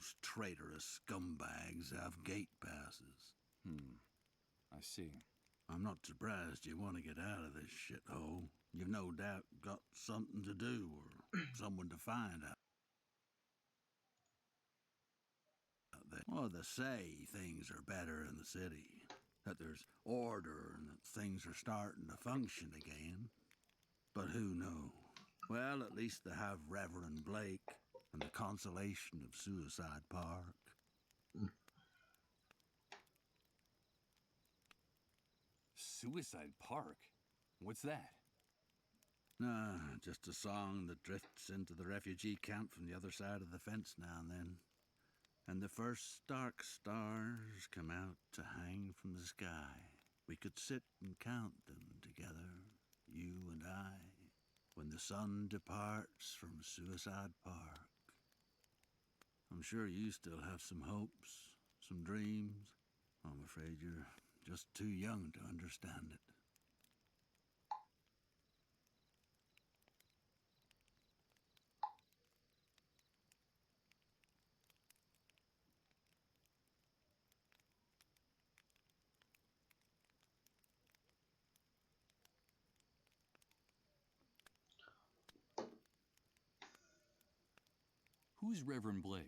those traitorous scumbags have gate passes. I see. I'm not surprised you want to get out of this shithole. You've no doubt got something to do or someone to find out there. Well, they say things are better in the city, that there's order and that things are starting to function again. But who knows? Well, at least they have Reverend Blake and the consolation of Suicide Park. Suicide Park? What's that? Nah, just a song that drifts into the refugee camp from the other side of the fence now and then. And the first dark stars come out to hang from the sky. We could sit and count them together, you and I, when the sun departs from Suicide Park. I'm sure you still have some hopes, some dreams. I'm afraid you're just too young to understand it. Who's Reverend Blake?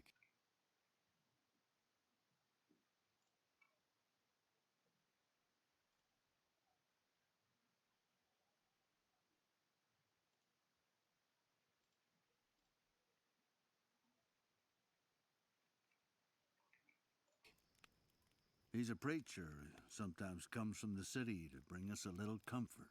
He's a preacher who sometimes comes from the city to bring us a little comfort.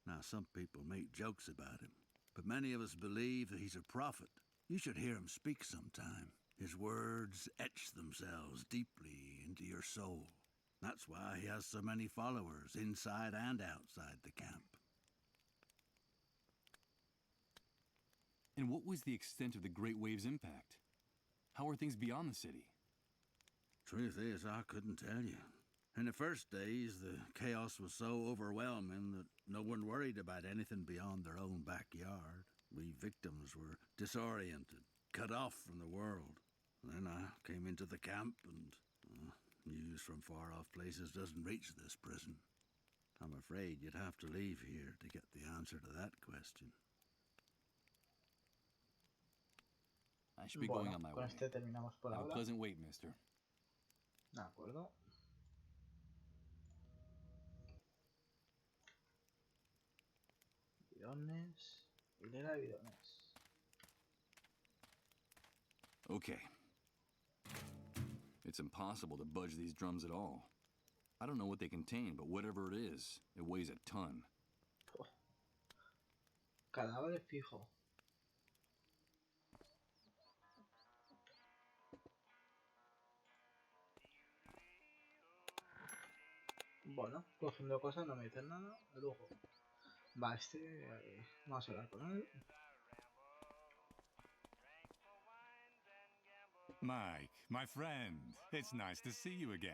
Now, some people make jokes about him, but many of us believe that he's a prophet. You should hear him speak sometime. His words etch themselves deeply into your soul. That's why he has so many followers inside and outside the camp. And what was the extent of the Great Wave's impact? How are things beyond the city? Truth is, I couldn't tell you. In the first days, the chaos was so overwhelming that no one worried about anything beyond their own backyard. We victims were disoriented, cut off from the world. Then I came into the camp and news from far-off places doesn't reach this prison. I'm afraid you'd have to leave here to get the answer to that question. I should be going on my con way. este terminamos por Have a ahora. pleasant wait, mister. De acuerdo. Bidones. Hilera de bidones. Okay. It's impossible to budge these drums at all. I don't know what they contain, but whatever it is, it weighs a ton. Puh. Cadáver fijo. Bueno, cogiendo cosas no me dicen nada. Luego. Va, vamos a hablar con él. Mike, my friend, it's nice to see you again.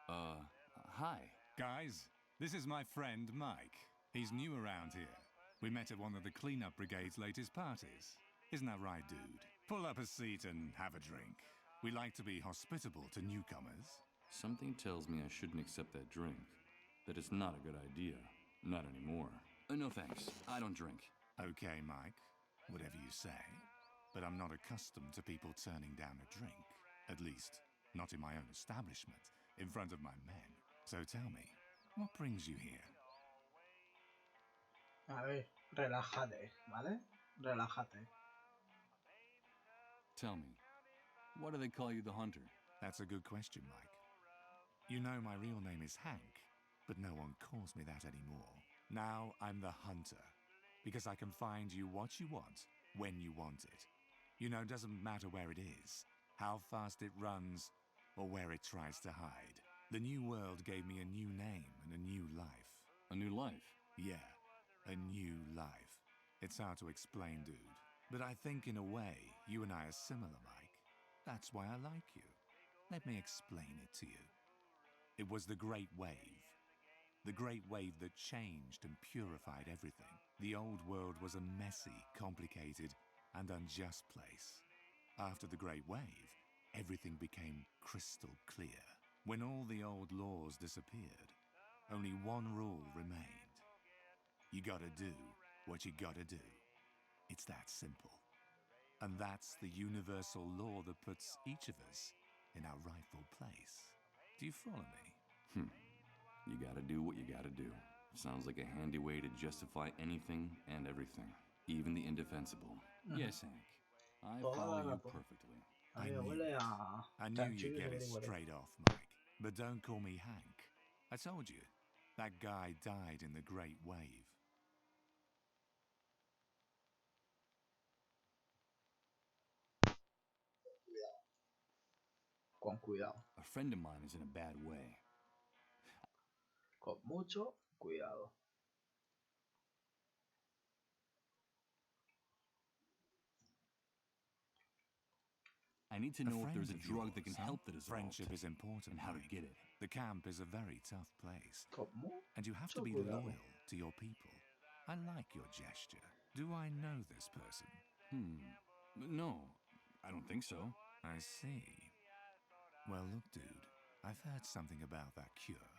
Hi. Guys, this is my friend Mike. He's new around here. We met at one of the cleanup brigade's latest parties. Isn't that right, dude? Pull up a seat and have a drink. We like to be hospitable to newcomers. Something tells me I shouldn't accept that drink. That it's not a good idea. Not anymore. No thanks. I don't drink. Okay, Mike. Whatever you say. But I'm not accustomed to people turning down a drink. At least, not in my own establishment, in front of my men. So tell me, what brings you here? A ver, relájate, ¿vale? Relájate. Tell me, why do they call you the Hunter? That's a good question, Mike. You know my real name is Hank, but no one calls me that anymore. Now I'm the Hunter, because I can find you what you want, when you want it. You know, it doesn't matter where it is, how fast it runs, or where it tries to hide. The new world gave me a new name and a new life. A new life? Yeah, a new life. It's hard to explain, dude. But I think in a way, you and I are similar, Mike. That's why I like you. Let me explain it to you. It was the Great Wave. The Great Wave that changed and purified everything. The old world was a messy, complicated, and unjust place. After the Great Wave, everything became crystal clear. When all the old laws disappeared, only one rule remained. You gotta do what you gotta do. It's that simple. And that's the universal law that puts each of us in our rightful place. Do you follow me? You gotta do what you gotta do. Sounds like a handy way to justify anything and everything, even the indefensible. Yes, Hank. I Toda follow la you razón. perfectly. A mí me huele a I knew you'd chanchullo get it averiguaré. straight off, Mike. But don't call me Hank. I told you, that guy died in the Great Wave. Con cuidado. A friend of mine is in a bad way. Con mucho cuidado. I need to A know if friend there's a of drug that can yours, huh? help the dissolved. Friendship is important, and how to Mike. get it. The camp is a very tough place, Con mucho and you have to be cuidado. loyal to your people. I like your gesture. Do I know this person? No, I don't think so. I see. Well, look, dude, I've heard something about that cure,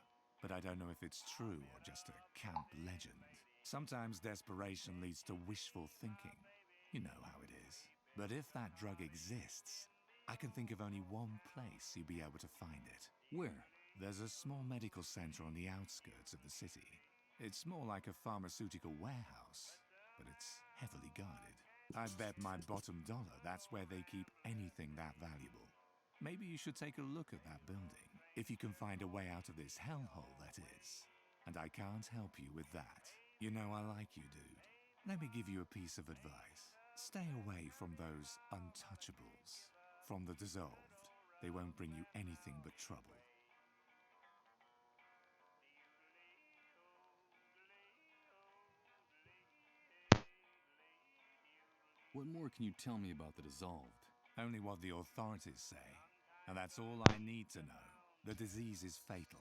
but I don't know if it's true or just a camp legend. Sometimes desperation leads to wishful thinking. You know how it is. But if that drug exists, I can think of only one place you'd be able to find it. Where? There's a small medical center on the outskirts of the city. It's more like a pharmaceutical warehouse, but it's heavily guarded. I bet my bottom dollar that's where they keep anything that valuable. Maybe you should take a look at that building, if you can find a way out of this hellhole, that is. And I can't help you with that. You know I like you, dude. Let me give you a piece of advice. Stay away from those untouchables. From the dissolved. They won't bring you anything but trouble. What more can you tell me about the dissolved? Only what the authorities say. And that's all I need to know. The disease is fatal.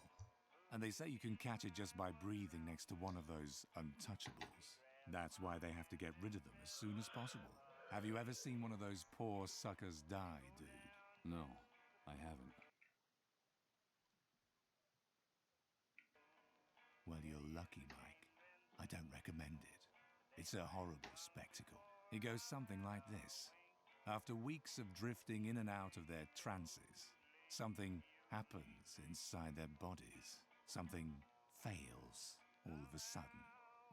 And they say you can catch it just by breathing next to one of those untouchables. That's why they have to get rid of them as soon as possible. Have you ever seen one of those poor suckers die, dude? No, I haven't. Well, you're lucky, Mike. I don't recommend it. It's a horrible spectacle. It goes something like this. After weeks of drifting in and out of their trances, something happens inside their bodies. Something fails all of a sudden.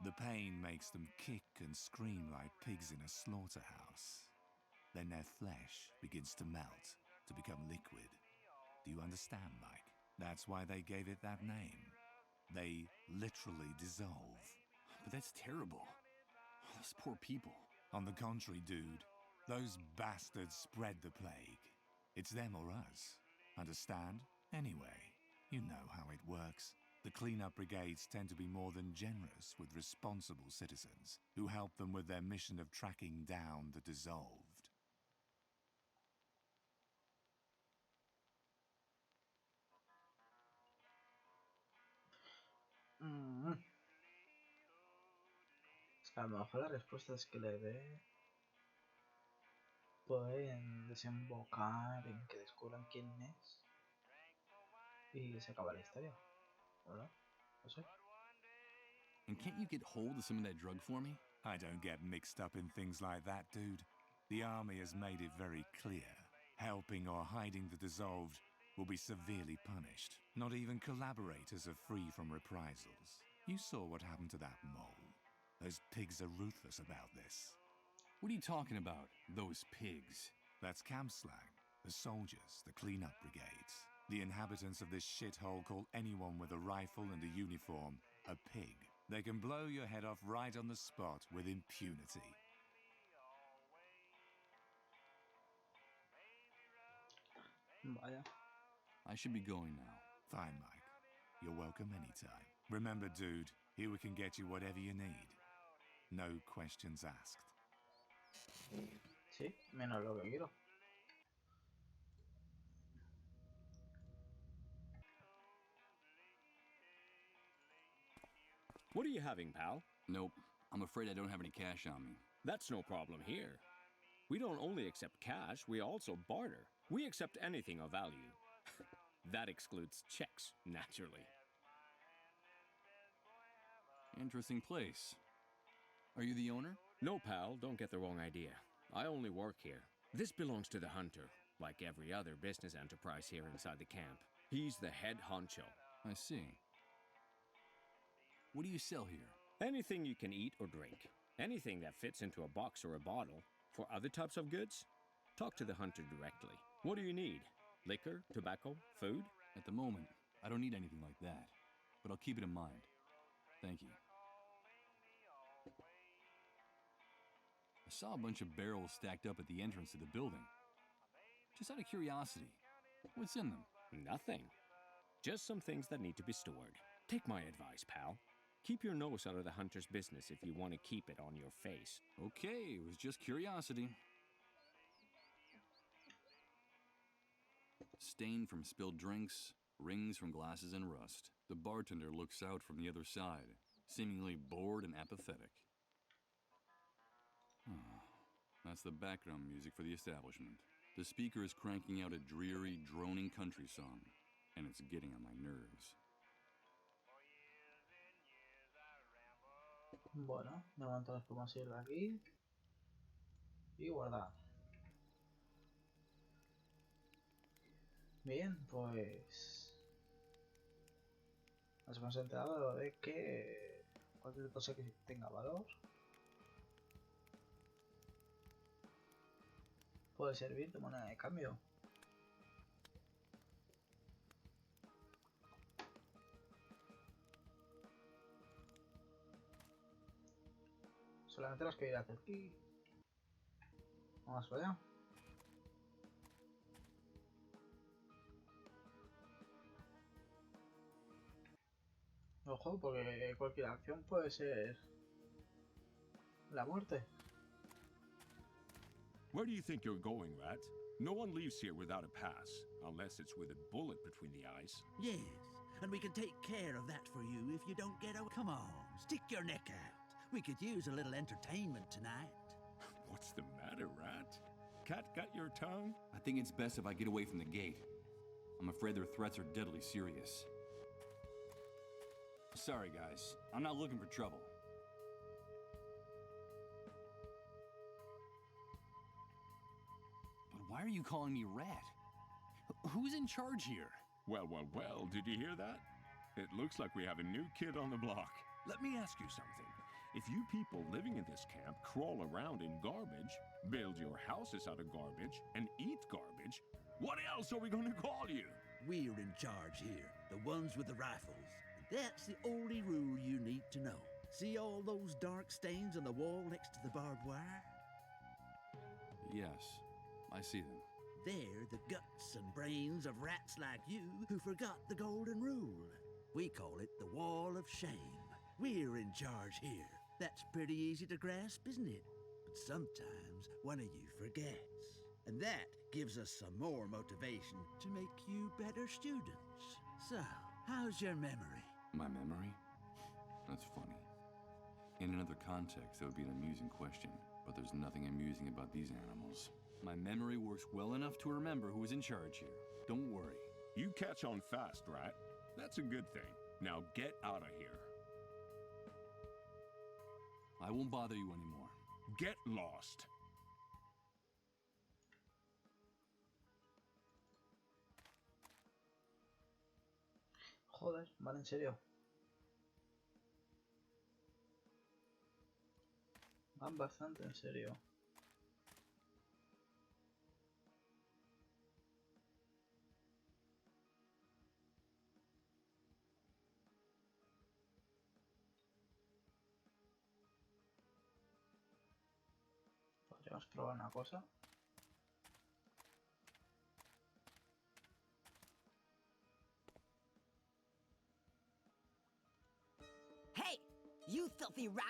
The pain makes them kick and scream like pigs in a slaughterhouse. Then their flesh begins to melt, to become liquid. Do you understand, Mike? That's why they gave it that name. They literally dissolve. But that's terrible. Those poor people. On the contrary, dude, those bastards spread the plague. It's them or us. Understand? Anyway, you know how it works. The cleanup brigades tend to be more than generous with responsible citizens who help them with their mission of tracking down the dissolved. Es que a lo mejor las respuestas que le dé pueden desembocar en que descubran quién es y se acaba la historia, ¿verdad? No sé. And can't you get hold of some of that drug for me? I don't get mixed up in things like that, dude. The army has made it very clear. Helping or hiding the dissolved will be severely punished. Not even collaborators are free from reprisals. You saw what happened to that mole. Those pigs are ruthless about this. What are you talking about, those pigs? That's camp slang. The soldiers, the cleanup brigades. The inhabitants of this shithole call anyone with a rifle and a uniform a pig. They can blow your head off right on the spot with impunity. Vaya. I should be going now. Fine, Mike. You're welcome anytime. Remember, dude, here we can get you whatever you need. No questions asked. Sí, menos lo que quiero. What are you having, pal? Nope. I'm afraid I don't have any cash on me. That's no problem here. We don't only accept cash, we also barter. We accept anything of value. That excludes checks, naturally. Interesting place. Are you the owner? No, pal, don't get the wrong idea. I only work here. This belongs to the hunter, like every other business enterprise here inside the camp. He's the head honcho. I see. What do you sell here? Anything you can eat or drink. Anything that fits into a box or a bottle. For other types of goods, talk to the hunter directly. What do you need? Liquor, tobacco, food? At the moment, I don't need anything like that, but I'll keep it in mind. Thank you. I saw a bunch of barrels stacked up at the entrance to the building. Just out of curiosity, what's in them? Nothing. Just some things that need to be stored. Take my advice, pal. Keep your nose out of the hunter's business if you want to keep it on your face. Okay, it was just curiosity. Stain from spilled drinks, rings from glasses and rust. The bartender looks out from the other side, seemingly bored and apathetic. That's the background music for the establishment. The speaker is cranking out a dreary, droning country song, and it's getting on my nerves. Bueno, de momento nos podemos ir de aquí y guardar. Bien, pues nos hemos enterado de que cualquier cosa que tenga valor puede servir de moneda de cambio. Solamente los que ir hacia aquí. Vamos para allá. Ojo, porque cualquier acción puede ser la muerte. Where do you think you're going, Rat? No one leaves here without a pass, unless it's with a bullet between the eyes. Yes, and we can take care of that for you if you don't get away. Come on, stick your neck out. We could use a little entertainment tonight. What's the matter, Rat? Cat got your tongue? I think it's best if I get away from the gate. I'm afraid their threats are deadly serious. Sorry, guys. I'm not looking for trouble. But why are you calling me Rat? Who's in charge here? Well, well, well, did you hear that? It looks like we have a new kid on the block. Let me ask you something. If you people living in this camp crawl around in garbage, build your houses out of garbage, and eat garbage, what else are we going to call you? We're in charge here, the ones with the rifles. And that's the only rule you need to know. See all those dark stains on the wall next to the barbed wire? Yes, I see them. They're the guts and brains of rats like you who forgot the golden rule. We call it the Wall of Shame. We're in charge here. That's pretty easy to grasp, isn't it? But sometimes one of you forgets. And that gives us some more motivation to make you better students. So, how's your memory? My memory? That's funny. In another context, that would be an amusing question, but there's nothing amusing about these animals. My memory works well enough to remember who is in charge here. Don't worry. You catch on fast, Rat. That's a good thing. Now get out of here. I won't bother you anymore. Get lost. Joder, van en serio. Van bastante en serio. Podríamos probar una cosa. Hey, you filthy rat!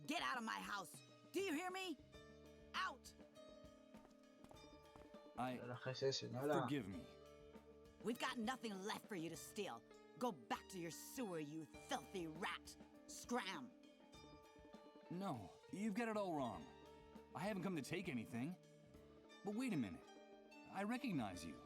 Get out of my house! Do you hear me? Out! Relájese, señora. Forgive me. We've got nothing left for you to steal. Go back to your sewer, you filthy rat! Scram! No, you've got it all wrong. I haven't come to take anything. But wait a minute. I recognize you.